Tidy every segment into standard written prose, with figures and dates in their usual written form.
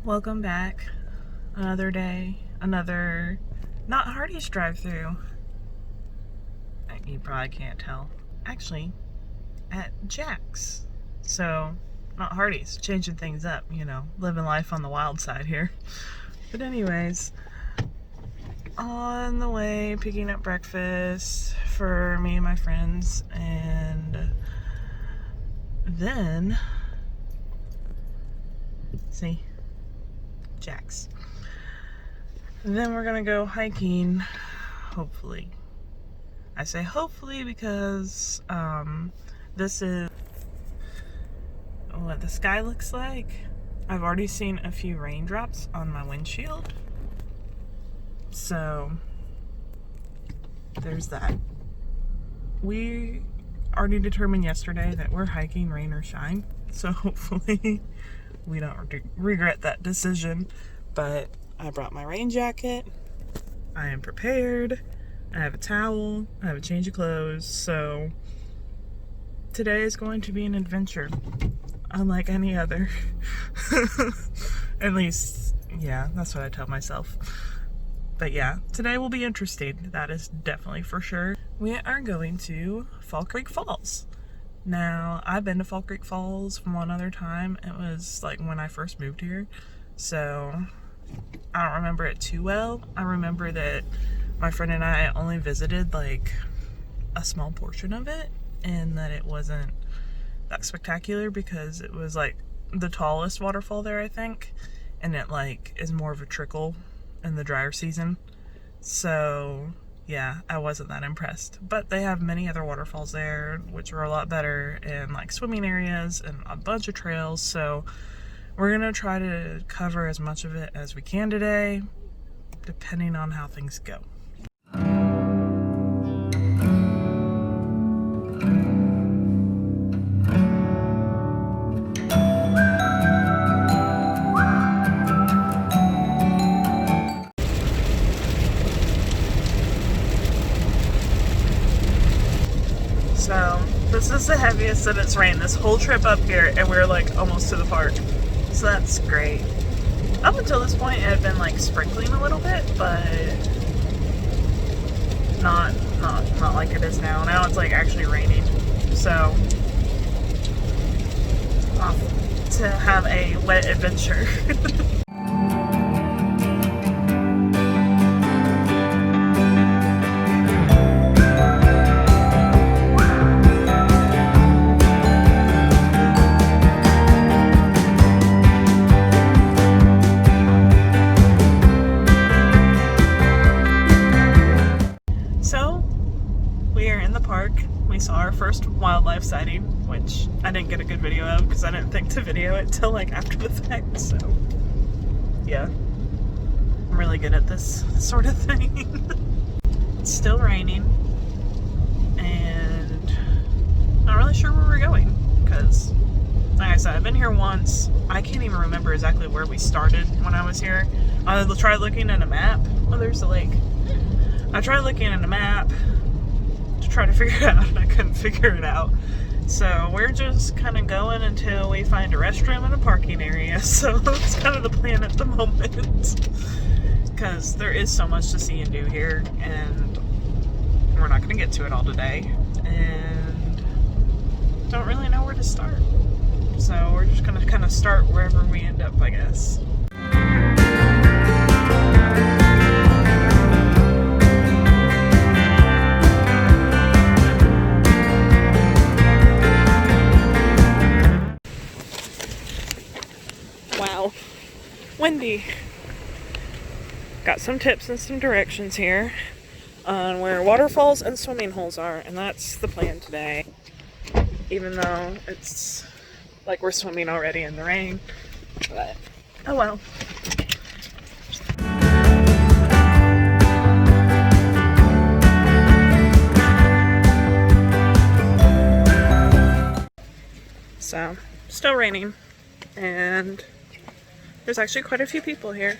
Welcome back. Another day, another not Hardee's drive-through. You probably can't tell. Actually, at Jack's. So, not Hardee's, changing things up, living life on the wild side here. But anyways, on the way, picking up breakfast for me and my friends, and then, see, Jack's. And then we're gonna go hiking, hopefully. I say hopefully because this is what the sky looks like. I've already seen a few raindrops on my windshield. So there's that. We already determined yesterday that we're hiking rain or shine. So hopefully we don't regret that decision. But I brought my rain jacket. I am prepared. I have a towel. I have a change of clothes. So today is going to be an adventure, unlike any other. At least, yeah, that's what I tell myself. But yeah, today will be interesting. That is definitely for sure. We are going to Fall Creek Falls. Now, I've been to Fall Creek Falls one other time. It was like when I first moved here. So I don't remember it too well. I remember that my friend and I only visited like a small portion of it, and that it wasn't that spectacular because it was like the tallest waterfall there, I think, and it like is more of a trickle in the drier season. So yeah, I wasn't that impressed. But they have many other waterfalls there which are a lot better, and like swimming areas and a bunch of trails. So we're gonna try to cover as much of it as we can today, depending on how things go. So this is the heaviest that it's rained this whole trip up here, and we're like almost to the park. So that's great. Up until this point it had been like sprinkling a little bit, but not like it is now. Now it's like actually raining. So off to have a wet adventure. We saw our first wildlife sighting, which I didn't get a good video of because I didn't think to video it till like after the fact. So yeah, I'm really good at this sort of thing. It's still raining, and not really sure where we're going because, like I said, I've been here once. I can't even remember exactly where we started when I was here. I tried looking at a map. Oh, there's the lake. I tried looking at a map to try to figure it out, and I couldn't figure it out. So we're just kind of going until we find a restroom and a parking area. So that's kind of the plan at the moment, because there is so much to see and do here, and we're not going to get to it all today, and don't really know where to start. So we're just going to kind of start wherever we end up, I guess. Wow, windy. Got some tips and some directions here on where waterfalls and swimming holes are, and that's the plan today. Even though it's like we're swimming already in the rain, but oh well. So, still raining, and there's actually quite a few people here.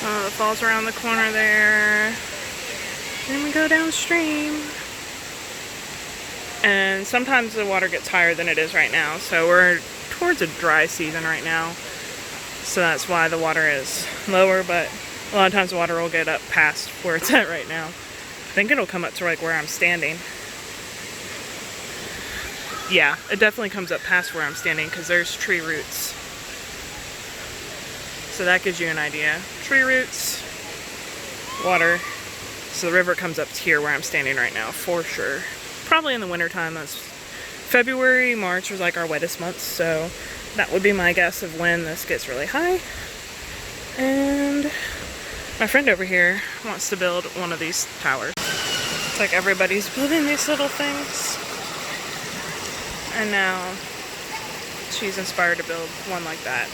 The fall's around the corner there. Then we go downstream. And sometimes the water gets higher than it is right now. So we're towards a dry season right now. So that's why the water is lower, but a lot of times the water will get up past where it's at right now. I think it'll come up to like where I'm standing. Yeah, it definitely comes up past where I'm standing because there's tree roots. So that gives you an idea. Tree roots, water. So the river comes up to here where I'm standing right now, for sure. Probably in the wintertime. That's February, March was like our wettest months, so that would be my guess of when this gets really high. And my friend over here wants to build one of these towers. It's like everybody's building these little things. And now she's inspired to build one like that.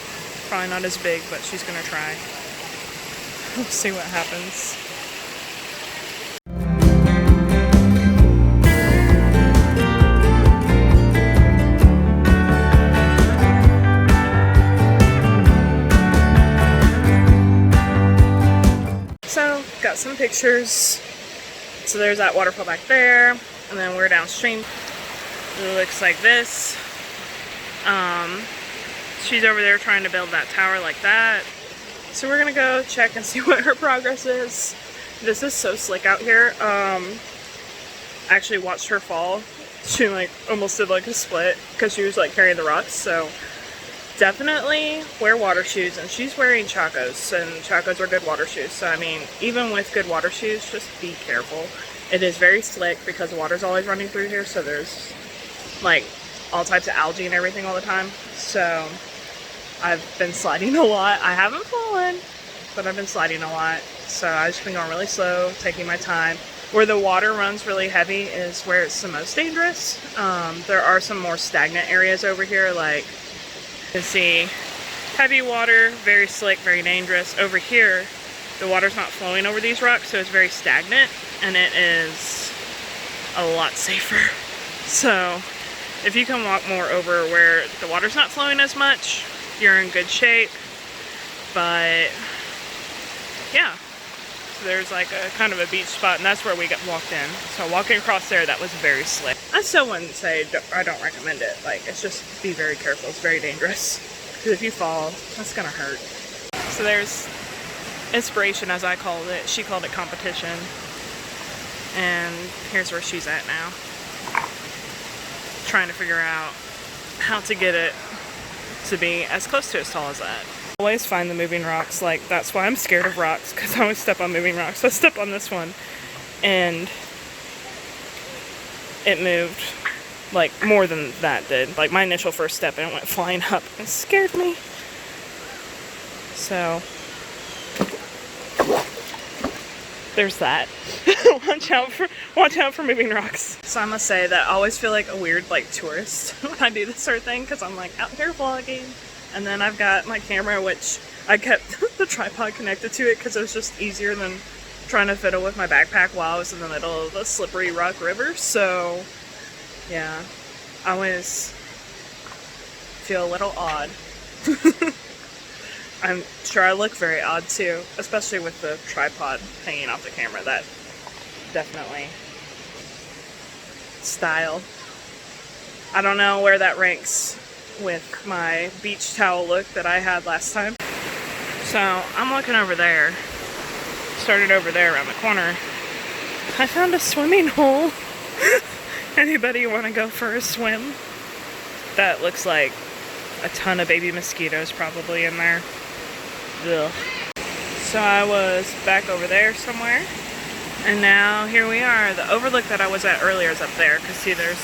Probably not as big, but she's gonna try. We'll see what happens. So, got some pictures. So there's that waterfall back there, and then we're downstream. It looks like this. She's over there trying to build that tower like that. So we're gonna go check and see what her progress is. This is so slick out here. I actually watched her fall. She like almost did like a split because she was like carrying the rocks. So definitely wear water shoes, and she's wearing Chacos, and Chacos are good water shoes. So I mean, even with good water shoes, just be careful. It is very slick because the water's always running through here, so there's like all types of algae and everything all the time. So I've been sliding a lot. I haven't fallen, but I've been sliding a lot. So I've just been going really slow, taking my time. Where the water runs really heavy is where it's the most dangerous. There are some more stagnant areas over here, like you can see heavy water, very slick, very dangerous. Over here, the water's not flowing over these rocks, so it's very stagnant, and it is a lot safer. So if you can walk more over where the water's not flowing as much, you're in good shape. But yeah, so there's like a kind of a beach spot, and that's where we walked in. So walking across there, that was very slick. I still wouldn't say I don't recommend it. Like, it's just be very careful. It's very dangerous because if you fall, that's gonna hurt. So there's inspiration, as I called it. She called it competition, and here's where she's at now, trying to figure out how to get it to be as close to as tall as that. I always find the moving rocks. Like, that's why I'm scared of rocks, because I always step on moving rocks. So I stepped on this one and it moved like more than that did. Like my initial first step, and it went flying up. It scared me. So there's that. watch out for moving rocks. So I must say that I always feel like a weird like tourist when I do this sort of thing, because I'm like out here vlogging, and then I've got my camera, which I kept the tripod connected to it because it was just easier than trying to fiddle with my backpack while I was in the middle of the slippery rock river. So yeah, I always feel a little odd. I'm sure I look very odd too, especially with the tripod hanging off the camera. That definitely style. I don't know where that ranks with my beach towel look that I had last time. So I'm looking over there. Started over there around the corner. I found a swimming hole. Anybody want to go for a swim? That looks like a ton of baby mosquitoes probably in there. Ugh. So I was back over there somewhere, and now here we are. The overlook that I was at earlier is up there, because see, there's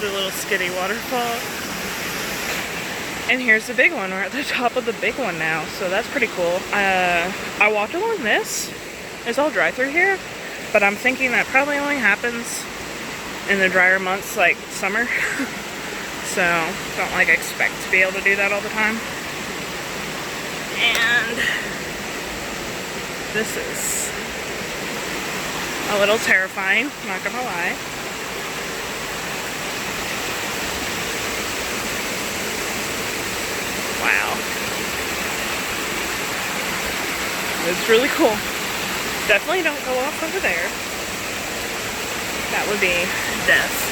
the little skinny waterfall, and here's the big one. We're at the top of the big one now, so that's pretty cool. I walked along this. It's all dry through here, but I'm thinking that probably only happens in the drier months like summer. So don't like expect to be able to do that all the time. And this is a little terrifying, not gonna lie. Wow. It's really cool. Definitely don't go off over there. That would be death.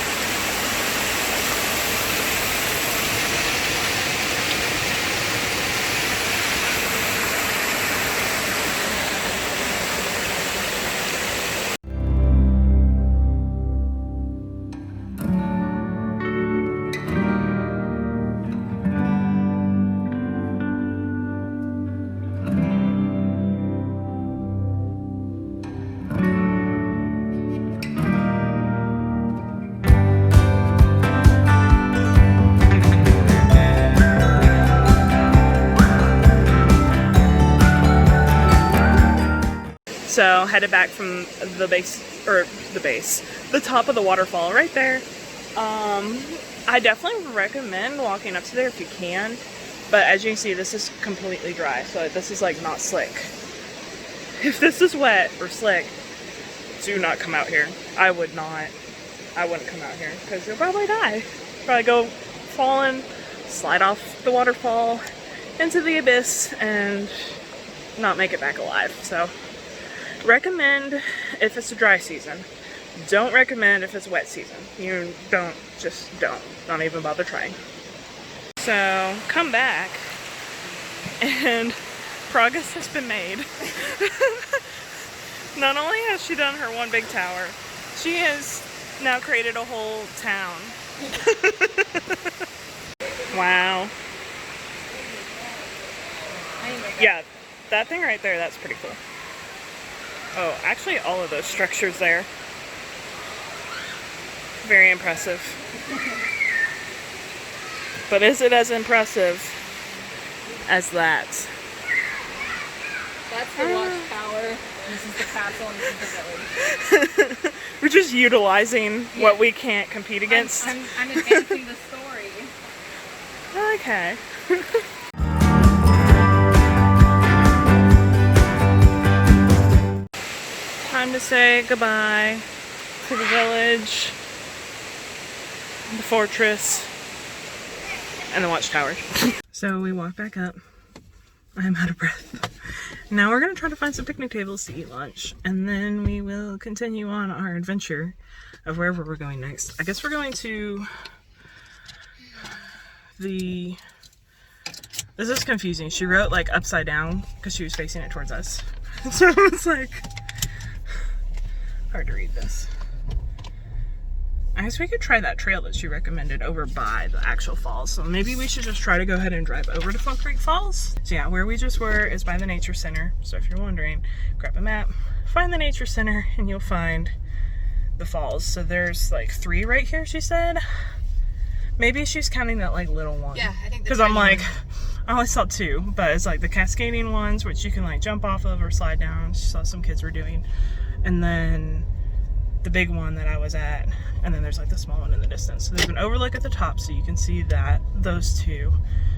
So headed back from the the top of the waterfall right there. I definitely recommend walking up to there if you can, but as you can see, this is completely dry, so this is like not slick. If this is wet or slick, do not come out here. I wouldn't come out here because you'll probably die. Probably go falling, slide off the waterfall into the abyss and not make it back alive. So recommend if it's a dry season. Don't recommend if it's wet season. You don't even bother trying. So come back and progress has been made. Not only has she done her one big tower, she has now created a whole town. Wow. Yeah, that thing right there, that's pretty cool. Oh, actually all of those structures there. Very impressive. But is it as impressive as that? That's the watchtower. This is the castle and this is the village. We're just utilizing what we can't compete against. I'm advancing the story. Okay. Time to say goodbye to the village, the fortress, and the watchtower. So we walk back up. I'm out of breath. Now we're gonna try to find some picnic tables to eat lunch, and then we will continue on our adventure of wherever we're going next. I guess we're going to the... This is confusing. She wrote like upside down because she was facing it towards us. So it's like hard to read this. I guess we could try that trail that she recommended over by the actual falls. So maybe we should just try to go ahead and drive over to Fall Creek Falls. So yeah, where we just were is by the nature center. So if you're wondering, grab a map, find the nature center, and you'll find the falls. So there's like 3 right here, she said. Maybe she's counting that like little one. Yeah, I think because I'm like, I only saw 2, but it's like the cascading ones, which you can like jump off of or slide down. She saw some kids were doing. And then the big one that I was at, and then there's like the small one in the distance. So there's an overlook at the top, so you can see those 2.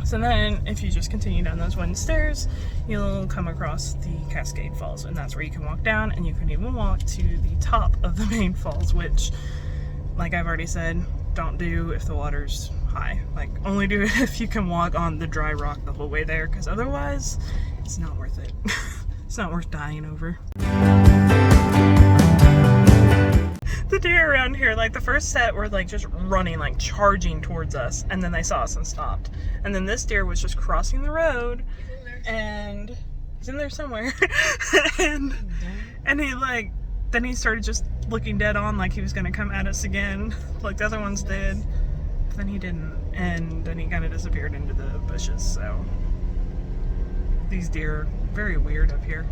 So then if you just continue down those wooden stairs, you'll come across the Cascade Falls, and that's where you can walk down, and you can even walk to the top of the main falls, which, like I've already said, don't do if the water's high. Like, only do it if you can walk on the dry rock the whole way there, because otherwise it's not worth it. It's not worth dying over. The deer around here, like the first set were like just running, like charging towards us, and then they saw us and stopped. And then this deer was just crossing the road, and he's in there somewhere. and he like, then he started just looking dead on like he was gonna come at us again, like the other ones did. But then he didn't, and then he kind of disappeared into the bushes. So these deer are very weird up here.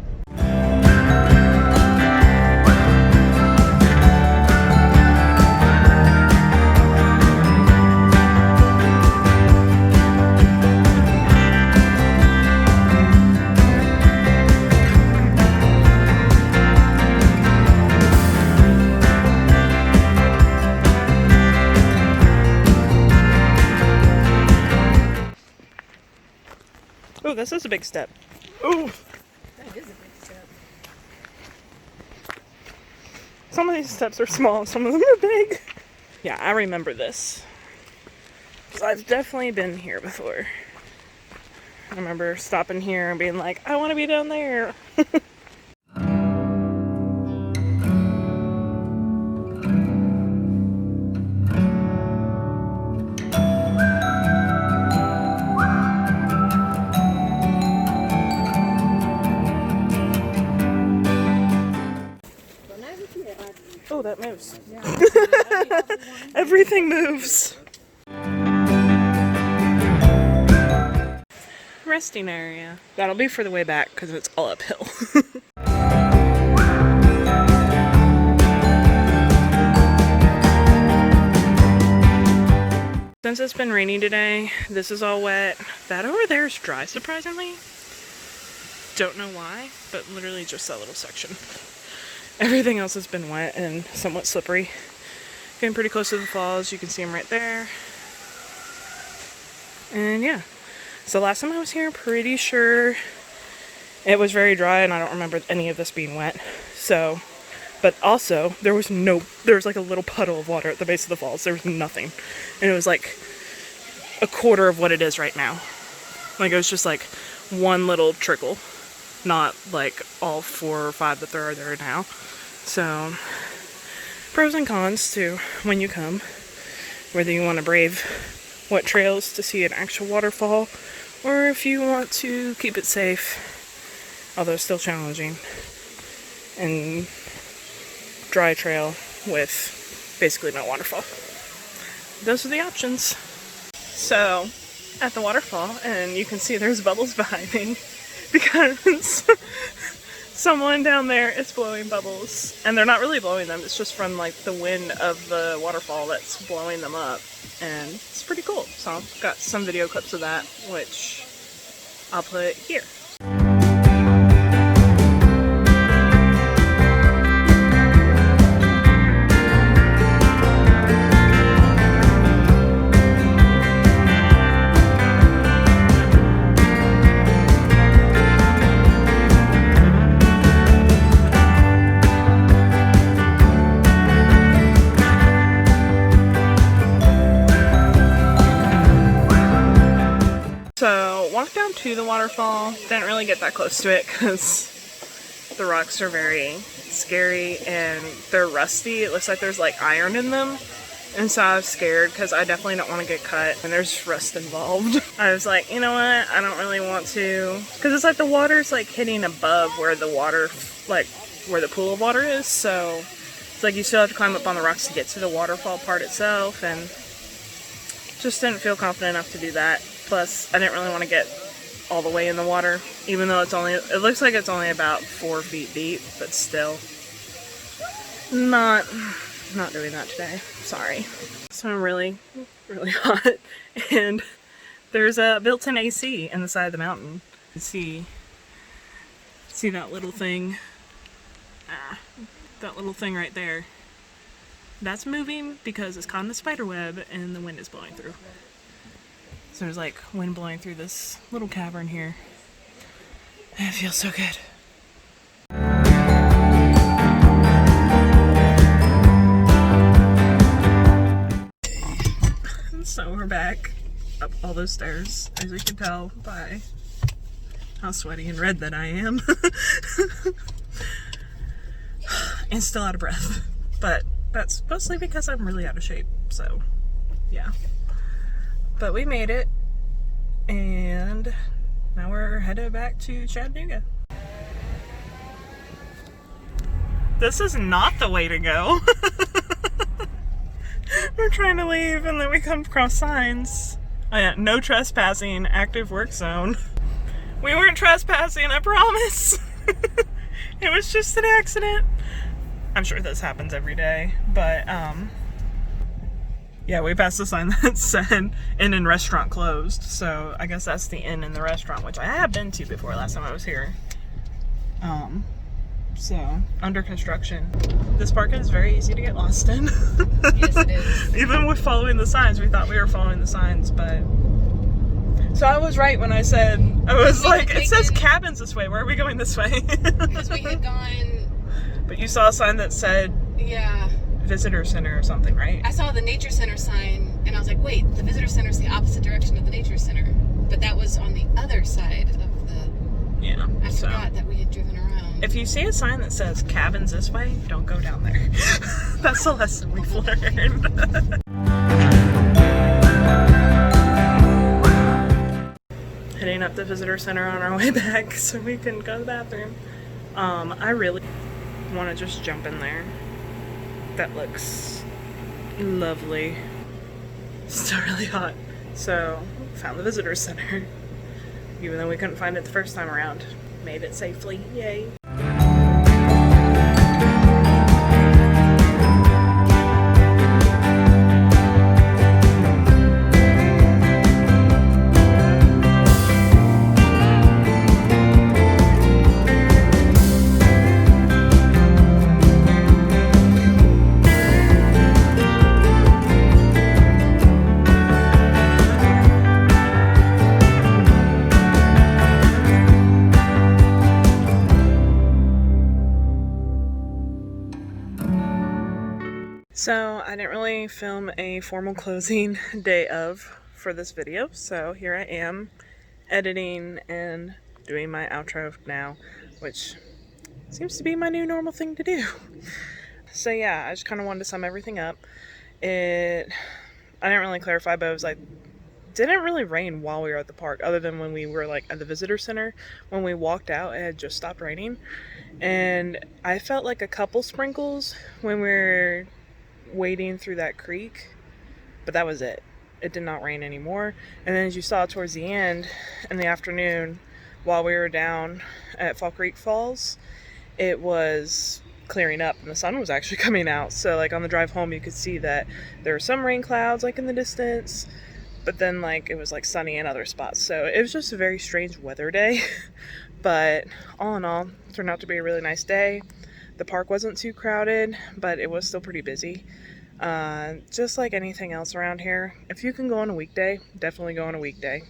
Oh, this is a big step. Oh, That is a big step. some of these steps are small, some of them are big. Yeah, I remember this, because I've definitely been here before. I remember stopping here and being like, I want to be down there. Oh, that moves. Everything moves. Resting area. That'll be for the way back because it's all uphill. Since it's been rainy today, this is all wet. That over there is dry, surprisingly. Don't know why, but literally just that little section. Everything else has been wet and somewhat slippery. Getting pretty close to the falls. You can see them right there. And yeah. So last time I was here, pretty sure it was very dry and I don't remember any of this being wet. So, but also there was like a little puddle of water at the base of the falls. There was nothing. And it was like a quarter of what it is right now. Like it was just like one little trickle. Not like all 4 or 5 that there are there now. So, pros and cons to when you come. Whether you want to brave wet trails to see an actual waterfall, or if you want to keep it safe, although still challenging, and dry trail with basically no waterfall. Those are the options. So, at the waterfall, and you can see there's bubbles behind me. Because someone down there is blowing bubbles. And they're not really blowing them, it's just from like the wind of the waterfall that's blowing them up. And it's pretty cool. So I've got some video clips of that, which I'll put here. So, walked down to the waterfall, didn't really get that close to it because the rocks are very scary and they're rusty. It looks like there's like iron in them. And so I was scared because I definitely don't want to get cut and there's rust involved. I was like, you know what, I don't really want to, because it's like the water's like hitting above where the water, like where the pool of water is. So it's like you still have to climb up on the rocks to get to the waterfall part itself, and just didn't feel confident enough to do that. Plus, I didn't really want to get all the way in the water, even though it looks like it's only about 4 feet deep, but still, not doing that today. Sorry. So I'm really, really hot, and there's a built-in AC in the side of the mountain. You can see that little thing, that little thing right there. That's moving because it's caught in the spider web and the wind is blowing through. So there's like wind blowing through this little cavern here. And it feels so good. So we're back up all those stairs, as you can tell by how sweaty and red that I am. And still out of breath. But that's mostly because I'm really out of shape, so yeah. But we made it, and now we're headed back to Chattanooga. This is not the way to go. We're trying to leave, and then we come across signs. Oh yeah, no trespassing, active work zone. We weren't trespassing, I promise. It was just an accident. I'm sure this happens every day, but yeah, we passed a sign that said inn and restaurant closed, so I guess that's the inn and the restaurant, which I have been to before last time I was here. So, under construction. This park is very easy to get lost in. Yes, it is. Even with following the signs, we thought we were following the signs, but... So I was right when I said, I was like, it says cabins this way, where are we going this way? Because we had gone... But you saw a sign that said... Yeah. Visitor Center or something, right? I saw the Nature Center sign, and I was like, wait, the Visitor Center is the opposite direction of the Nature Center. But that was on the other side of the... Yeah. I forgot that we had driven around. If you see a sign that says cabins this way, don't go down there. That's the lesson we've learned. Heading up the visitor center on our way back so we can go to the bathroom. I really want to just jump in there. That looks lovely. It's still really hot. So, found the visitor center. Even though we couldn't find it the first time around. Made it safely. Yay. So I didn't really film a formal closing day of for this video, so here I am editing and doing my outro now, which seems to be my new normal thing to do. So yeah, I just kind of wanted to sum everything up. I didn't really clarify, but it was like, didn't really rain while we were at the park, other than when we were like at the visitor center. When we walked out, it had just stopped raining, and I felt like a couple sprinkles when we were wading through that creek, but that was it. It did not rain anymore. And then as you saw towards the end in the afternoon, while we were down at Fall Creek Falls, it was clearing up and the sun was actually coming out. So like on the drive home, you could see that there were some rain clouds like in the distance, but then like it was like sunny in other spots. So it was just a very strange weather day. But all in all, it turned out to be a really nice day. The park wasn't too crowded, but it was still pretty busy. Just like anything else around here, if you can go on a weekday, definitely go on a weekday.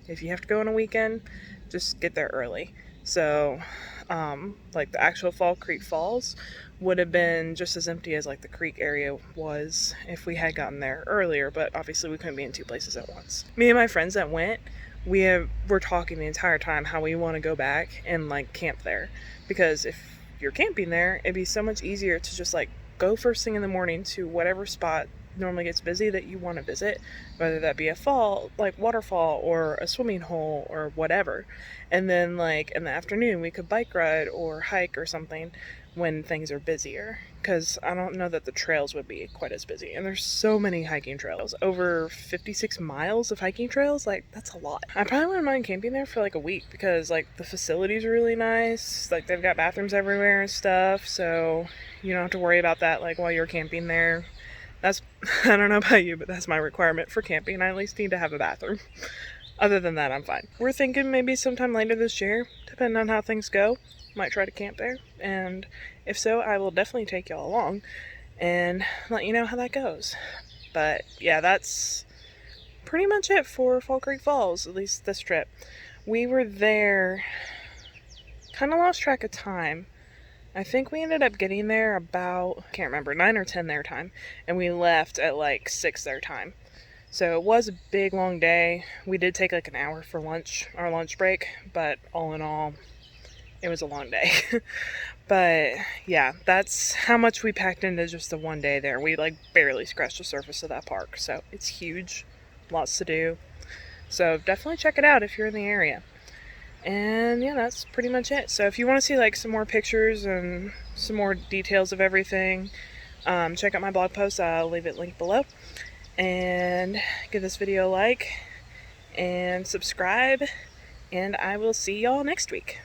If you have to go on a weekend, just get there early. So, like the actual Fall Creek Falls would have been just as empty as like the creek area was if we had gotten there earlier, but obviously we couldn't be in two places at once. Me and my friends that went, we're talking the entire time how we want to go back and like camp there, because if you're camping there, it'd be so much easier to just like go first thing in the morning to whatever spot normally gets busy that you want to visit, whether that be a fall, like waterfall, or a swimming hole or whatever. And then like in the afternoon we could bike ride or hike or something when things are busier, because I don't know that the trails would be quite as busy. And there's so many hiking trails, over 56 miles of hiking trails. Like, that's a lot. I probably wouldn't mind camping there for like a week, because like the facilities are really nice. Like they've got bathrooms everywhere and stuff, so you don't have to worry about that like while you're camping there. That's, I don't know about you, but that's my requirement for camping. I at least need to have a bathroom. Other than that, I'm fine. We're thinking maybe sometime later this year, depending on how things go, might try to camp there. And if so, I will definitely take y'all along and let you know how that goes. But yeah, that's pretty much it for Fall Creek Falls, at least this trip. We were there, kind of lost track of time. I think we ended up getting there about, I can't remember, 9 or 10 their time, and we left at like 6 their time. So it was a big long day. We did take like an hour for lunch, our lunch break, but all in all, it was a long day. But yeah, that's how much we packed into just the one day there. We like barely scratched the surface of that park, so it's huge, lots to do. So definitely check it out if you're in the area. And yeah, that's pretty much it. So if you want to see like some more pictures and some more details of everything, check out my blog post. I'll leave it linked below. And give this video a like and subscribe, and I will see y'all next week.